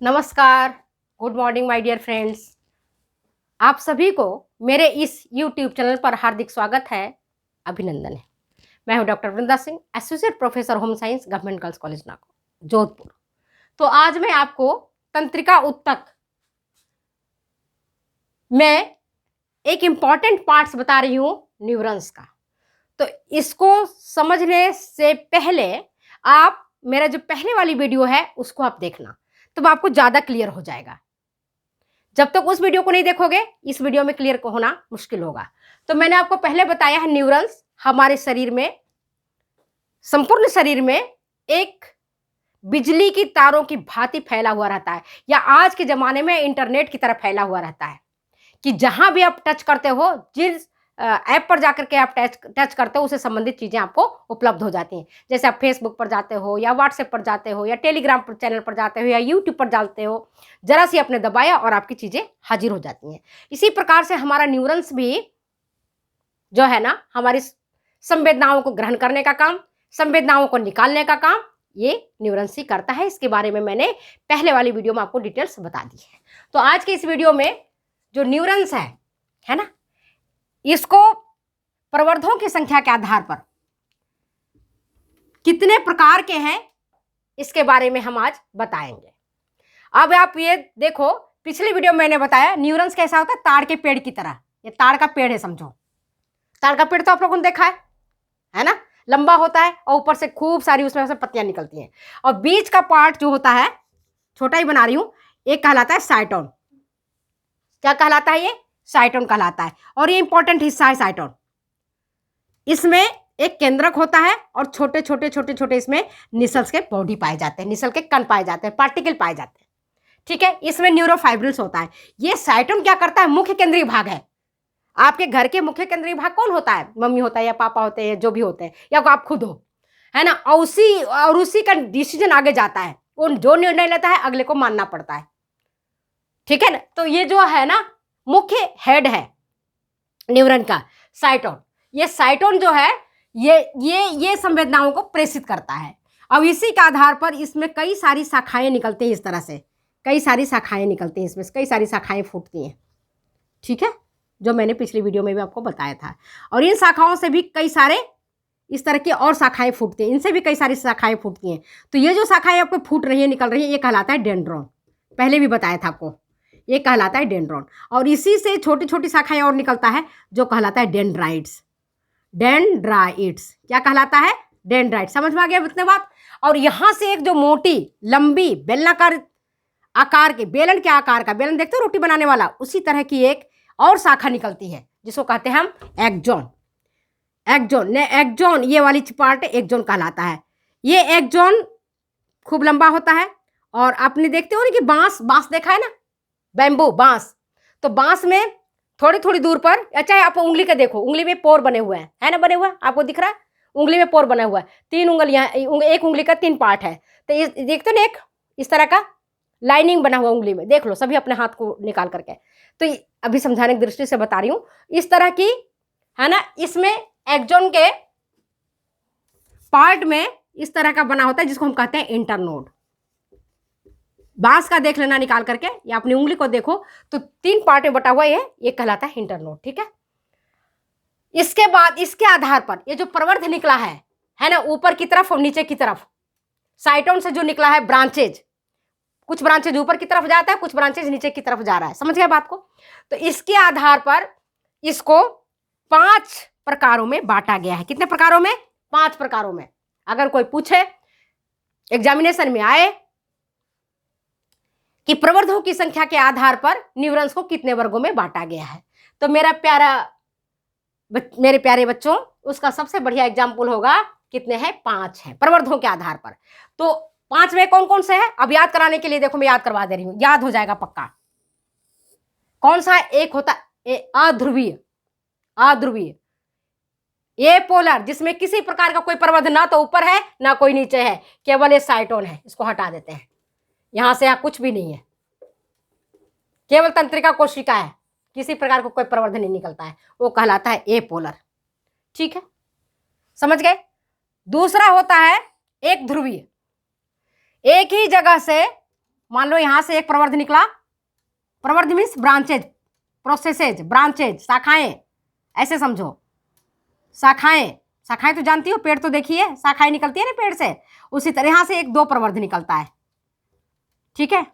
नमस्कार, good morning my dear friends. आप सभी को मेरे इस यूट्यूब चैनल पर हार्दिक स्वागत है, अभिनंदन है। मैं हूं doctor Vrinda Singh, associate professor home science, government girls college Nagaur, Jodhpur. तो आज मैं आपको तंत्रिका ऊतक में एक इम्पॉर्टेंट पार्ट्स बता रही हूँ न्यूरॉन्स का। तो इसको समझने से पहले आप मेरा जो पहले वाली वीडियो है उसको आप देखना, तब आपको ज़्यादा क्लियर हो जाएगा। जब तक उस वीडियो को नहीं देखोगे, इस वीडियो में क्लियर होना मुश्किल होगा। तो मैंने आपको पहले बताया है, न्यूरॉन्स हमारे शरीर में, संपूर्ण शरीर में एक बिजली की तारों की भांति फैला हुआ रहता है, या आज के जमाने में इंटरनेट की तरह फैला हुआ रहता है कि जहां भी आप टच करते हो, जिस ऐप पर जाकर के आप टच करते हो, उससे संबंधित चीजें आपको उपलब्ध हो जाती हैं। जैसे आप फेसबुक पर जाते हो, या व्हाट्सएप पर जाते हो, या टेलीग्राम पर चैनल पर जाते हो, या यूट्यूब पर जाते हो, जरा सी आपने दबाया और आपकी चीजें हाजिर हो जाती हैं। इसी प्रकार से हमारा न्यूरॉन्स भी जो है ना, हमारी संवेदनाओं को ग्रहण करने का काम, संवेदनाओं को निकालने का काम ये न्यूरॉन्स ही करता है। इसके बारे में मैंने पहले वाली वीडियो में आपको डिटेल्स बता दी है। तो आज के इस वीडियो में जो न्यूरॉन्स है ना, इसको प्रवर्धों की संख्या के आधार पर कितने प्रकार के हैं, इसके बारे में हम आज बताएंगे। अब आप ये देखो, पिछली वीडियो में मैंने बताया न्यूरॉन्स कैसा होता है, ताड़ के पेड़ की तरह। ये ताड़ का पेड़ है, समझो। ताड़ का पेड़ तो आप लोगों ने देखा है ना, लंबा होता है और ऊपर से खूब सारी उसमें से पत्तियां निकलती हैं, और बीच का पार्ट जो होता है, छोटा ही बना रही हूं, एक कहलाता है साइटोन। क्या कहलाता है? ये साइटोन कहलाता है, और ये इंपॉर्टेंट हिस्सा है साइटोन। इसमें एक केंद्रक होता है और छोटे छोटे छोटे छोटे इसमें निसल्स के बॉडी पाए जाते हैं, निसल के कण पाए जाते हैं, पार्टिकल पाए जाते हैं। ठीक है, इसमें न्यूरोफाइब्रिल्स होता है। ये साइटोन क्या करता है? मुख्य केंद्रीय भाग है। आपके घर के मुख्य केंद्रीय भाग कौन होता है? मम्मी होता है, या पापा होते हैं, जो भी होते हैं, या आप खुद हो, है ना। और उसी का डिसीजन आगे जाता है, वो जो निर्णय लेता है अगले को मानना पड़ता है। ठीक है ना। तो ये जो है ना, मुख्य हेड है न्यूरॉन का, साइटोन। ये साइटोन जो है, ये संवेदनाओं को प्रेषित करता है। अब इसी के आधार पर इसमें कई सारी शाखाएं निकलती हैं। इस तरह से कई सारी शाखाएं निकलती हैं, इसमें कई सारी शाखाएं फूटती हैं। ठीक है, जो मैंने पिछली वीडियो में भी आपको बताया था। और इन शाखाओं से भी कई सारे इस तरह की और शाखाएं फूटती हैं, इनसे भी कई सारी शाखाएं फूटती हैं। तो ये जो शाखाएं आपको फूट रही है, निकल रही है, ये कहलाता है डेंड्रॉन। पहले भी बताया था आपको, ये कहलाता है डेंड्रॉन। और इसी से छोटी छोटी शाखाएं और निकलता है, जो कहलाता है डेंड्राइट्स। डेंड्राइट्स क्या कहलाता है? डेंड्राइट। समझ में आ गया इतने बात? और यहां से एक जो मोटी लंबी बेलनाकार आकार के, बेलन के आकार का, बेलन देखते हो रोटी बनाने वाला, उसी तरह की एक और शाखा निकलती है, जिसको कहते हैं हम एक्जोन। एक्जोन ने एक्जोन, ये वाली पार्ट एक्जोन कहलाता है। ये एक्जोन खूब लंबा होता है। और आपने देखते हो ना कि बांस देखा है ना, बैम्बू, बांस। तो बांस में थोड़ी थोड़ी दूर पर, अच्छा आप उंगली का देखो, उंगली में पोर बने हुए हैं, है ना, बने हुए हैं, आपको दिख रहा है? उंगली में पोर बना हुआ है, 3 उंगलियां, एक उंगली का 3 पार्ट है। तो देखते हो ना, एक इस तरह का लाइनिंग बना हुआ उंगली में, देख लो सभी अपने हाथ को निकाल करके। तो अभी समझाने की दृष्टि से बता रही हूं, इस तरह की, है ना। इसमें एक्जोन के पार्ट में इस तरह का बना होता है, जिसको हम कहते हैं इंटरनोड। बांस का देख लेना निकाल करके, या अपनी उंगली को देखो, तो 3 पार्ट में बटा हुआ ये कहलाता है इंटरनोड। ठीक है। इसके बाद इसके आधार पर ये जो प्रवर्ध निकला है ना, ऊपर की तरफ और नीचे की तरफ, साइटोन से जो निकला है ब्रांचेज, कुछ ब्रांचेज ऊपर की तरफ जाता है, कुछ ब्रांचेज नीचे की तरफ जा रहा है। समझ गए बात को? तो इसके आधार पर इसको 5 प्रकारों में बांटा गया है। कितने प्रकारों में? 5 प्रकारों में। अगर कोई पूछे, एग्जामिनेशन में आए कि प्रवर्धों की संख्या के आधार पर न्यूरॉन्स को कितने वर्गों में बांटा गया है, तो मेरे प्यारे बच्चों, उसका सबसे बढ़िया एग्जाम्पल होगा, कितने हैं? 5 हैं प्रवर्धों के आधार पर। तो 5 में कौन कौन से हैं? अब याद कराने के लिए देखो, मैं याद करवा दे रही हूं, याद हो जाएगा पक्का। कौन सा है? एक होता अध्रुवीय, अध्रुवीय, ए पोलर, जिसमें किसी प्रकार का कोई प्रवर्ध ना तो ऊपर है ना कोई नीचे है, केवल ये साइटोन है। इसको हटा देते हैं, यहां से यहां कुछ भी नहीं है, केवल तंत्रिका कोशिका है, किसी प्रकार का कोई प्रवर्ध नहीं निकलता है, वो कहलाता है ए पोलर। ठीक है, समझ गए? दूसरा होता है एक ध्रुवीय, एक ही जगह से मान लो यहां से एक प्रवर्ध निकला, प्रवर्ध मीन्स ब्रांचेज, प्रोसेसेज, ब्रांचेज, शाखाएं, ऐसे समझो। शाखाएं, शाखाएं तो जानती हो, पेड़ तो देखिए शाखाएं निकलती है ना पेड़ से, उसी तरह यहां से एक दो प्रवर्ध निकलता है। ठीक है,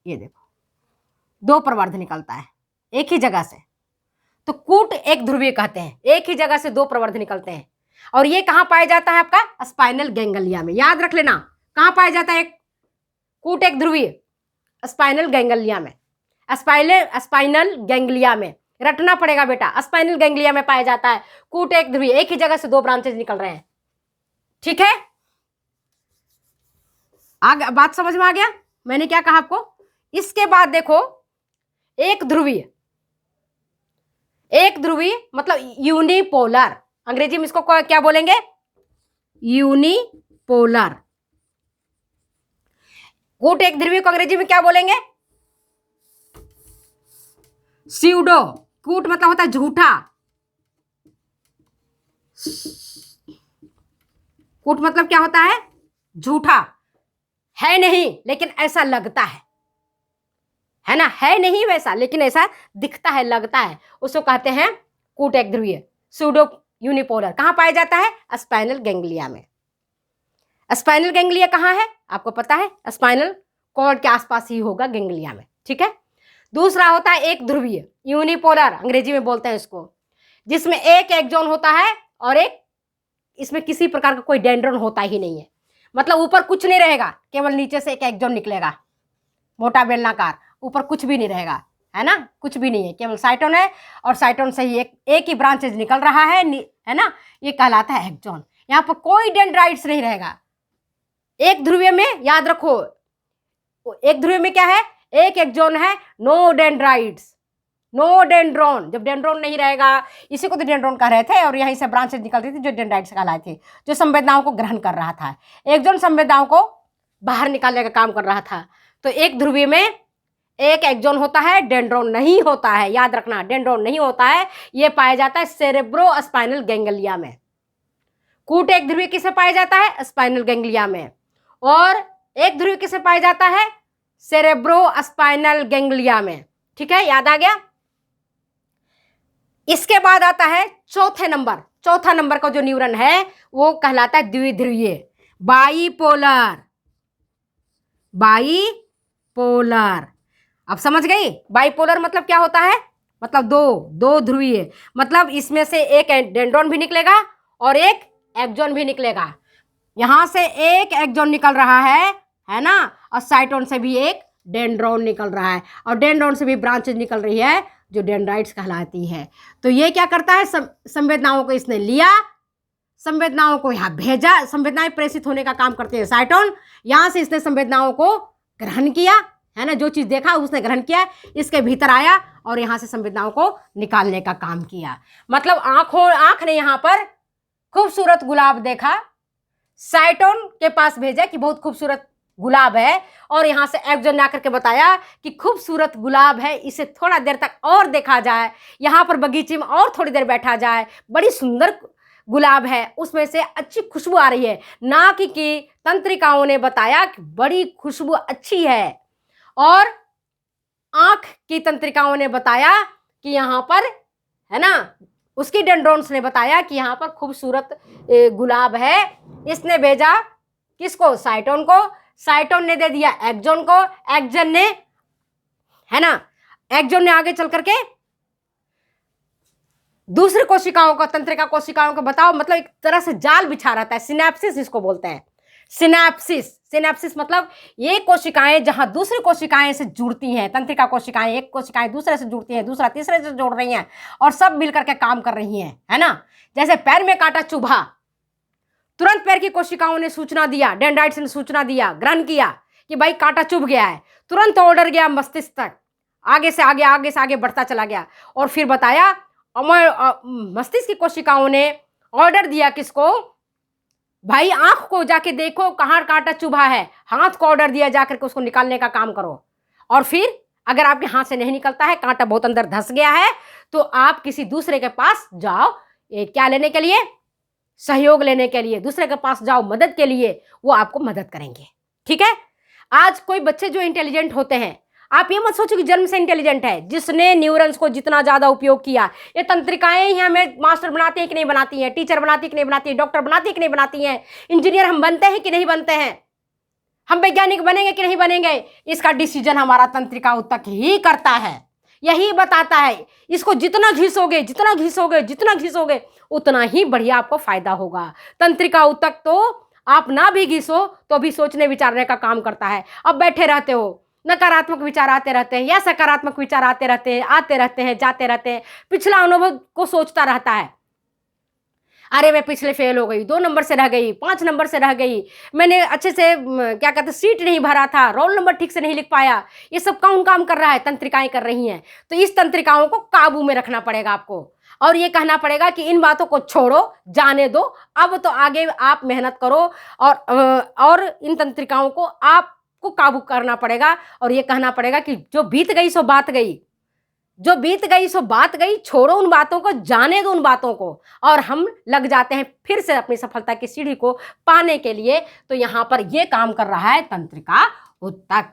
ये देखो दो प्रवर्ध निकलता है एक ही जगह से, तो कूट एक ध्रुवीय कहते हैं। एक ही जगह से दो प्रवर्ध निकलते हैं, और ये कहां पाया जाता है? आपका स्पाइनल गैंगलिया में। याद रख लेना, कहां पाया जाता है कूट एक ध्रुवीय? स्पाइनल गैंगलिया में, स्पाइनल गैंगलिया में, रटना पड़ेगा बेटा। स्पाइनल गैंगलिया में पाया जाता है कूट एक ध्रुवीय, एक ही जगह से दो ब्रांचेज निकल रहे हैं। ठीक है, आगे बात समझ में आ गया मैंने क्या कहा आपको? इसके बाद देखो एक ध्रुवीय, एक ध्रुवीय मतलब यूनिपोलर, अंग्रेजी में इसको क्या बोलेंगे? यूनिपोलर। कूट एक ध्रुवीय को अंग्रेजी में क्या बोलेंगे? स्यूडो। कूट मतलब होता है झूठा, कूट मतलब क्या होता है? झूठा, है नहीं लेकिन ऐसा लगता है ना, है नहीं वैसा लेकिन ऐसा दिखता है, लगता है, उसको कहते हैं कूट एक ध्रुवीय, स्यूडो यूनिपोलर। कहां पाया जाता है? स्पाइनल गैंग्लिया में। स्पाइनल गैंग्लिया कहां है आपको पता है? स्पाइनल कॉर्ड के आसपास ही होगा गैंग्लिया में। ठीक है, दूसरा होता है एक ध्रुवीय, यूनिपोलर अंग्रेजी में बोलते हैं इसको, जिसमें एक एक्सॉन होता है और एक, इसमें किसी प्रकार का कोई डेंड्रन होता ही नहीं है, मतलब ऊपर कुछ नहीं रहेगा, केवल नीचे से एक एक्सॉन निकलेगा, मोटा बेलनाकार, ऊपर कुछ भी नहीं रहेगा, है ना, कुछ भी नहीं है, केवल साइटोन है, और साइटोन से ही एक ही ब्रांचेज निकल रहा है ना, ये कहलाता है एक्सॉन। यहाँ पर कोई डेंड्राइट्स नहीं रहेगा। एक ध्रुवीय में याद रखो, एक ध्रुवीय में क्या है? एक एक्सॉन है, नो डेंड्राइट्स, नो डेंड्रोन। जब डेंड्रोन नहीं रहेगा, इसी को तो डेंड्रोन कह रहे थे, और यहीं से ब्रांचेज निकलती थी जो डेंड्राइट्स कहलाए थे, जो संवेदनाओं को ग्रहण कर रहा था। एक्सॉन संवेदनाओं को बाहर निकालने का काम कर रहा था। तो एक ध्रुवीय में एक एक्सॉन होता है, डेंड्रोन नहीं होता है, याद रखना, डेंड्रोन नहीं होता है। ये पाया जाता है सेरेब्रो स्पाइनल गैंग्लिया में। कूट एक ध्रुवीय किसे पाया जाता है? स्पाइनल गैंग्लिया में। और एक ध्रुवीय किसे पाया जाता है? सेरेब्रो स्पाइनल गैंग्लिया में। ठीक है, याद आ गया। इसके बाद आता है चौथे नंबर, चौथा नंबर का जो न्यूरॉन है वो कहलाता है द्विध्रुवीय, बाईपोलर। बाईपोलर, अब समझ गई? बाईपोलर मतलब क्या होता है? मतलब दो ध्रुवीय, मतलब इसमें से एक डेंड्रोन भी निकलेगा और एक एक्सॉन भी निकलेगा। यहां से एक एक्सॉन निकल रहा है ना, और साइटोन से भी एक डेंड्रोन निकल रहा है, और डेंड्रोन से भी ब्रांचेज निकल रही है जो डेंड्राइट्स कहलाती है। तो ये क्या करता है? संवेदनाओं को इसने लिया, संवेदनाओं को यहाँ भेजा, संवेदनाएं प्रेषित होने का काम करते हैं साइटोन, यहाँ से इसने संवेदनाओं को ग्रहण किया, है ना, जो चीज़ देखा उसने ग्रहण किया, इसके भीतर आया और यहाँ से संवेदनाओं को निकालने का काम किया। मतलब आँख ने यहाँ पर खूबसूरत गुलाब देखा, साइटोन के पास भेजा कि बहुत खूबसूरत गुलाब है, और यहाँ से एक्सॉन ने आकर के बताया कि खूबसूरत गुलाब है, इसे थोड़ा देर तक और देखा जाए, यहाँ पर बगीचे में और थोड़ी देर बैठा जाए, बड़ी सुंदर गुलाब है, उसमें से अच्छी खुशबू आ रही है। नाक की तंत्रिकाओं ने बताया कि बड़ी खुशबू अच्छी है, और आँख की तंत्रिकाओं ने बताया कि यहाँ पर, है ना, उसकी डेंड्रोन्स ने बताया कि यहाँ पर खूबसूरत गुलाब है। इसने भेजा किसको? साइटोन को। साइटोन ने दे दिया एक्सॉन को, एक्सॉन ने, है ना, एक्सॉन ने आगे चल करके दूसरी कोशिकाओं को, तंत्रिका कोशिकाओं को बताओ, मतलब एक तरह से जाल बिछा रहता है, सिनेप्सिस इसको बोलते हैं। सिनेप्सिस, सिनेप्सिस मतलब ये कोशिकाएं जहां दूसरी कोशिकाएं से जुड़ती हैं, तंत्रिका कोशिकाएं, एक कोशिकाएं दूसरे से जुड़ती हैं, दूसरा तीसरे से जोड़ रही हैं, और सब मिलकर के काम कर रही हैं, है ना। जैसे पैर में कांटा चुभा, तुरंत पैर की कोशिकाओं ने सूचना दिया, डेंड्राइट्स ने सूचना दिया, ग्रहण किया कि भाई कांटा चुभ गया है, तुरंत ऑर्डर गया मस्तिष्क तक, आगे से आगे बढ़ता चला गया, और फिर बताया, मस्तिष्क की कोशिकाओं ने ऑर्डर दिया किसको? भाई आंख को जाके देखो कहाँ कांटा चुभा है, हाथ को ऑर्डर दिया जाकर के उसको निकालने का काम करो, और फिर अगर आपके हाथ से नहीं निकलता है, कांटा बहुत अंदर धंस गया है, तो आप किसी दूसरे के पास जाओ, क्या लेने के लिए? सहयोग लेने के लिए दूसरे के पास जाओ, मदद के लिए, वो आपको मदद करेंगे। ठीक है, आज कोई बच्चे जो इंटेलिजेंट होते हैं, आप ये मत सोचो कि जन्म से इंटेलिजेंट है। जिसने न्यूरॉन्स को जितना ज्यादा उपयोग किया, ये तंत्रिकाएं ही हमें मास्टर बनाती है कि नहीं बनाती हैं, टीचर बनाती है कि नहीं बनाती है, डॉक्टर बनाती है कि नहीं बनाती हैं, इंजीनियर हम बनते हैं कि नहीं बनते हैं, हम वैज्ञानिक बनेंगे कि नहीं बनेंगे, इसका डिसीजन हमारा तंत्रिका ऊतक ही करता है। यही बताता है इसको जितना घिसोगे जितना घिसोगे जितना घिसोगे उतना ही बढ़िया आपको फायदा होगा। तंत्रिका ऊतक तो आप ना भी घिसो तो भी सोचने विचारने का काम करता है। अब बैठे रहते हो, नकारात्मक विचार आते रहते हैं या सकारात्मक विचार आते रहते हैं, आते रहते हैं, जाते रहते हैं, पिछला अनुभव को सोचता रहता है। अरे मैं पिछले फेल हो गई, 2 नंबर से रह गई, 5 नंबर से रह गई, मैंने अच्छे से क्या कहते सीट नहीं भरा था, रोल नंबर ठीक से नहीं लिख पाया। ये सब कौन काम कर रहा है? तंत्रिकाएं कर रही हैं। तो इस तंत्रिकाओं को काबू में रखना पड़ेगा आपको, और ये कहना पड़ेगा कि इन बातों को छोड़ो, जाने दो, अब तो आगे आप मेहनत करो, और इन तंत्रिकाओं को आपको काबू करना पड़ेगा। और ये कहना पड़ेगा कि जो बीत गई सो बात गई, जो बीत गई सो बात गई, छोड़ो उन बातों को, जाने दो उन बातों को, और हम लग जाते हैं फिर से अपनी सफलता की सीढ़ी को पाने के लिए। तो यहां पर ये काम कर रहा है तंत्रिका ऊतक,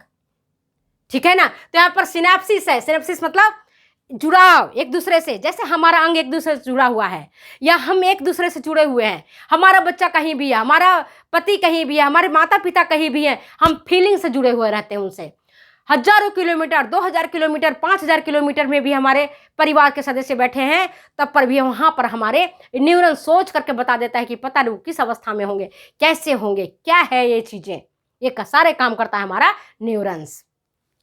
ठीक है ना। तो यहां पर सिनेप्सिस है। सिनेप्सिस मतलब जुड़ाव एक दूसरे से, जैसे हमारा अंग एक दूसरे से जुड़ा हुआ है या हम एक दूसरे से जुड़े हुए हैं। हमारा बच्चा कहीं भी है, हमारा पति कहीं भी है, हमारे माता पिता कहीं भी हैं, हम फीलिंग से जुड़े हुए रहते हैं उनसे। हजारों किलोमीटर, 2000 किलोमीटर, 5000 किलोमीटर में भी हमारे परिवार के सदस्य बैठे हैं, तब पर भी वहां पर हमारे न्यूरॉन सोच करके बता देता है कि पता नहीं किस अवस्था में होंगे, कैसे होंगे, क्या है ये चीजें। ये सारे काम करता है हमारा न्यूरॉन्स।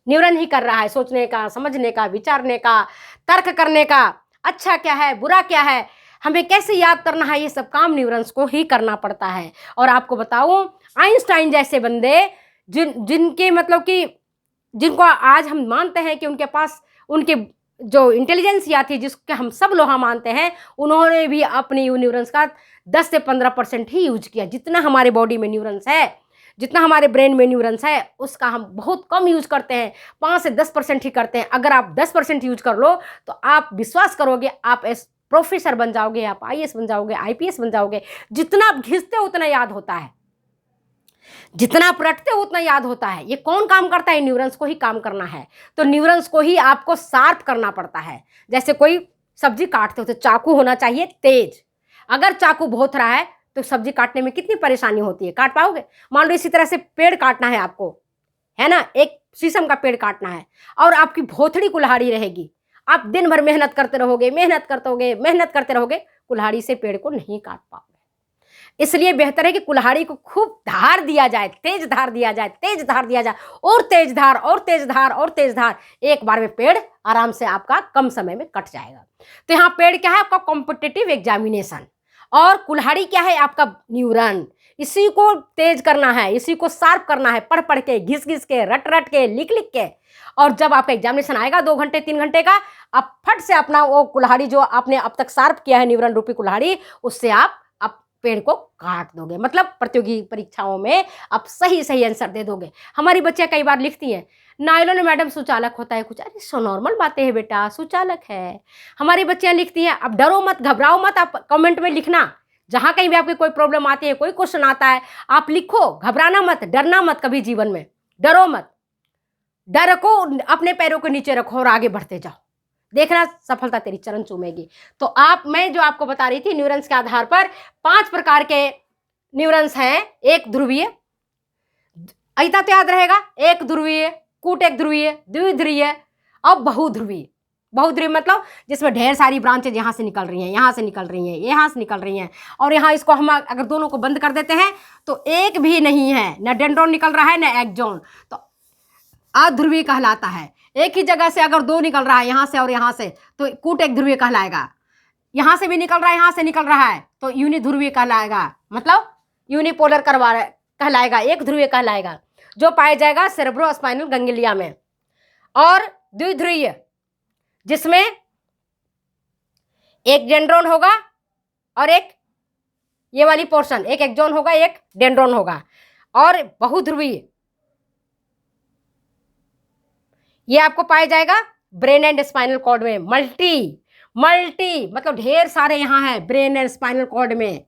न्यूरॉन ही कर रहा है सोचने का, समझने का, विचारने का, तर्क करने का, अच्छा क्या है, बुरा क्या है, हमें कैसे याद करना है, ये सब काम को ही करना पड़ता है। और आपको बताऊं, आइंस्टाइन जैसे बंदे जिनके मतलब कि जिनको आज हम मानते हैं कि उनके पास उनके जो इंटेलिजेंसिया थी, जिसके हम सब लोहा मानते हैं, उन्होंने भी अपनी न्यूरॉन्स का 10 से 15% ही यूज किया। जितना हमारे बॉडी में न्यूरॉन्स है, जितना हमारे ब्रेन में न्यूरॉन्स है, उसका हम बहुत कम यूज करते हैं, 5 से 10% ही करते हैं। अगर आप 10% यूज कर लो तो आप विश्वास करोगे, आप प्रोफेसर बन जाओगे, आप IAS बन जाओगे, IPS बन जाओगे। जितना आप घिसते हो उतना याद होता है, जितना आप रटते हो उतना याद होता है। ये कौन काम करता है? न्यूरॉन्स को ही काम करना है। तो न्यूरॉन्स को ही आपको शार्प करना पड़ता है। जैसे कोई सब्जी काटते हो तो चाकू होना चाहिए तेज। अगर चाकू बहुत रहा है तो सब्जी काटने में कितनी परेशानी होती है, काट पाओगे? मान लो इसी तरह से पेड़ काटना है आपको, है ना, एक शीशम का पेड़ काटना है, और आपकी भोथड़ी कुल्हाड़ी रहेगी, आप दिन भर मेहनत करते रहोगे, मेहनत करते रहोगे, कुल्हाड़ी से पेड़ को नहीं काट पाओगे। इसलिए बेहतर है कि कुल्हाड़ी को खूब धार दिया जाए, तेज धार दिया जाए, तेज धार दिया जाए, और तेज धार और तेज धार और तेज धार, एक बार में पेड़ आराम से आपका कम समय में कट जाएगा। तो यहाँ पेड़ क्या है? आपका कॉम्पिटिटिव एग्जामिनेशन, और कुल्हाड़ी क्या है? आपका न्यूरॉन। इसी को तेज करना है, इसी को शार्प करना है, पढ़ पढ़ के, घिस घिस के, रट रट के, लिख लिख के। और जब आपका एग्जामिनेशन आएगा 2 घंटे 3 घंटे का, आप फट से अपना वो कुल्हाड़ी जो आपने अब तक शार्प किया है, न्यूरॉन रूपी कुल्हाड़ी, उससे आप पेड़ को काट दोगे। मतलब प्रतियोगी परीक्षाओं में आप सही सही आंसर दे दोगे। हमारी बच्चियां कई बार लिखती हैं, नायलॉन मैडम सुचालक होता है कुछ। अरे सो नॉर्मल बातें हैं बेटा, सुचालक है। हमारी बच्चियां लिखती हैं, अब डरो मत, घबराओ मत, आप कमेंट में लिखना। जहां कहीं भी आपकी कोई प्रॉब्लम आती है, कोई क्वेश्चन आता है, आप लिखो, घबराना मत, डरना मत कभी जीवन में, डरो मत। डर को अपने पैरों के नीचे रखो और आगे बढ़ते जाओ, देखना सफलता तेरी चरण चूमेगी। तो मैं जो आपको बता रही थी, न्यूरॉन्स के आधार पर 5 प्रकार के न्यूरॉन्स हैं। एक ध्रुवीय, इतना तो याद रहेगा, एक ध्रुवीय, कूट एक ध्रुवीय, द्विध्रुवीय और बहुध्रुवीय। बहुध्रुवीय मतलब जिसमें ढेर सारी ब्रांचेज यहाँ से निकल रही हैं, यहाँ से निकल रही हैं, यहाँ से निकल रही हैं, और यहाँ इसको हम अगर दोनों को बंद कर देते हैं तो एक भी नहीं है, न डेंड्रॉन निकल रहा है न एक्सॉन, तो अध्रुवीय कहलाता है। एक ही जगह से अगर 2 निकल रहा है, यहाँ से और यहाँ से, तो कूट एक ध्रुवीय कहलाएगा। यहाँ से भी निकल रहा है, यहाँ से निकल रहा है, तो यूनिध्रुवीय कहलाएगा, मतलब यूनिपोलर कहलाएगा, एक ध्रुवीय कहलाएगा, जो पाया जाएगा सेरेब्रोस्पाइनल गैंग्लिया में। और द्विध्रुवीय, जिसमें एक डेंड्रॉन होगा और एक ये वाली पोर्शन, एक एक्सॉन होगा, एक डेंड्रॉन होगा। और बहुध्रुवीय, ये आपको पाया जाएगा ब्रेन एंड स्पाइनल कॉर्ड में। मल्टी मतलब ढेर सारे यहाँ है ब्रेन एंड स्पाइनल कॉर्ड में,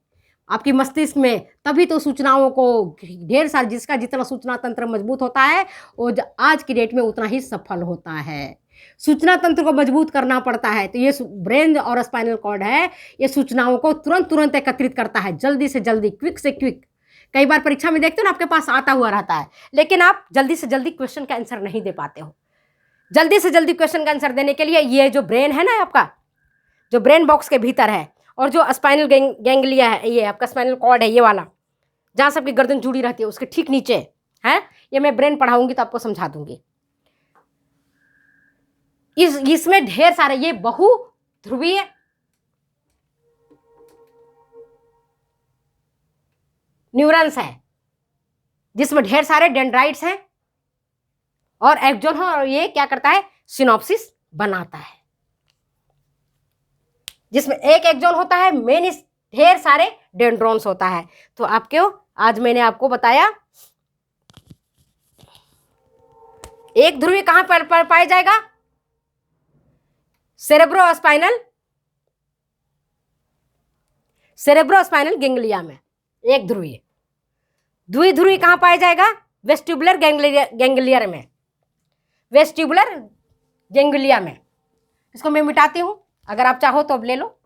आपकी मस्तिष्क में, तभी तो सूचनाओं को ढेर सारी, जिसका जितना सूचना तंत्र मजबूत होता है वो आज की डेट में उतना ही सफल होता है। सूचना तंत्र को मजबूत करना पड़ता है, तो ये ब्रेन और स्पाइनल कॉर्ड है, ये सूचनाओं को तुरंत एकत्रित करता है, जल्दी से जल्दी, क्विक से क्विक। कई बार परीक्षा में देखते हो ना, आपके पास आता हुआ रहता है, लेकिन आप जल्दी से जल्दी क्वेश्चन का आंसर नहीं दे पाते हो। जल्दी से जल्दी क्वेश्चन का आंसर देने के लिए ये जो ब्रेन है ना आपका, जो ब्रेन बॉक्स के भीतर है, और जो स्पाइनल गैंग्लिया है, ये आपका स्पाइनल कॉर्ड है, ये वाला जहाँ सबकी गर्दन जुड़ी रहती है, उसके ठीक नीचे है। ये मैं ब्रेन पढ़ाऊंगी तो आपको समझा दूंगी। इसमें ढेर सारे ये बहुध्रुवीय न्यूरॉन्स है, जिसमें ढेर सारे डेंड्राइट्स हैं और एक्सोन है, और ये क्या करता है, सिनॉप्सिस बनाता है, जिसमें एक एक्सोन होता है, मेन ढेर सारे डेंड्रॉन्स होता है। तो आपको आज मैंने आपको बताया एक ध्रुवीय कहां पर पाया जाएगा, सेरेब्रोस्पाइनल गैंग्लिया में एक ध्रुवीय। द्विध्रुवीय कहां पाया जाएगा, वेस्टिबुलर गैंग्लियर में, वेस्टिबुलर गैंग्लिया में। इसको मैं मिटाती हूं, अगर आप चाहो तो अब ले लो।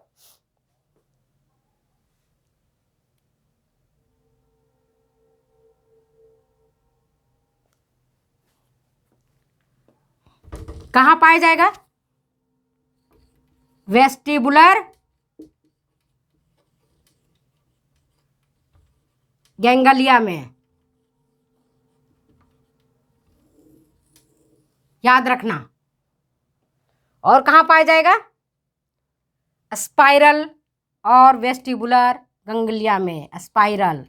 कहां पाया जाएगा, वेस्टिबुलर गैंग्लिया में, याद रखना। और कहां पाया जाएगा, स्पाइरल और वेस्टिबुलर गैंग्लिया में, स्पाइरल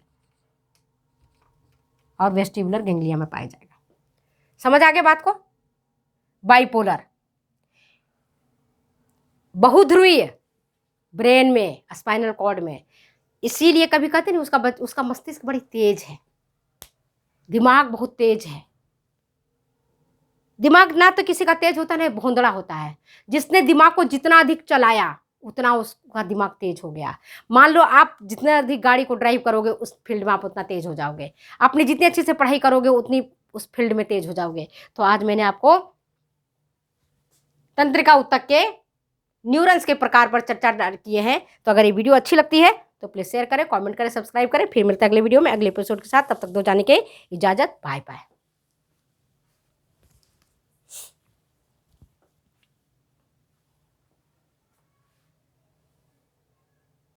और वेस्टिबुलर गैंग्लिया में पाया जाएगा। समझ आ गया बात को। बाइपोलर, बहुध्रुवीय ब्रेन में, स्पाइनल कॉर्ड में, इसीलिए कभी कहते नहीं उसका मस्तिष्क बड़ी तेज है, दिमाग बहुत तेज है। दिमाग ना तो किसी का तेज होता है, ना भोंदड़ा होता है। जिसने दिमाग को जितना अधिक चलाया उतना उसका दिमाग तेज हो गया। मान लो आप जितना अधिक गाड़ी को ड्राइव करोगे उस फील्ड में आप उतना तेज हो जाओगे। अपनी जितनी अच्छे से पढ़ाई करोगे उतनी उस फील्ड में तेज हो जाओगे। तो आज मैंने आपको तंत्रिका ऊतक के न्यूरॉन्स के प्रकार पर चर्चा किए हैं। तो अगर ये वीडियो अच्छी लगती है तो प्लीज़ शेयर करें, कमेंट करें, सब्सक्राइब करें। फिर मिलते हैं अगले वीडियो में अगले एपिसोड के साथ। तब तक दो जाने के इजाज़त, बाय बाय।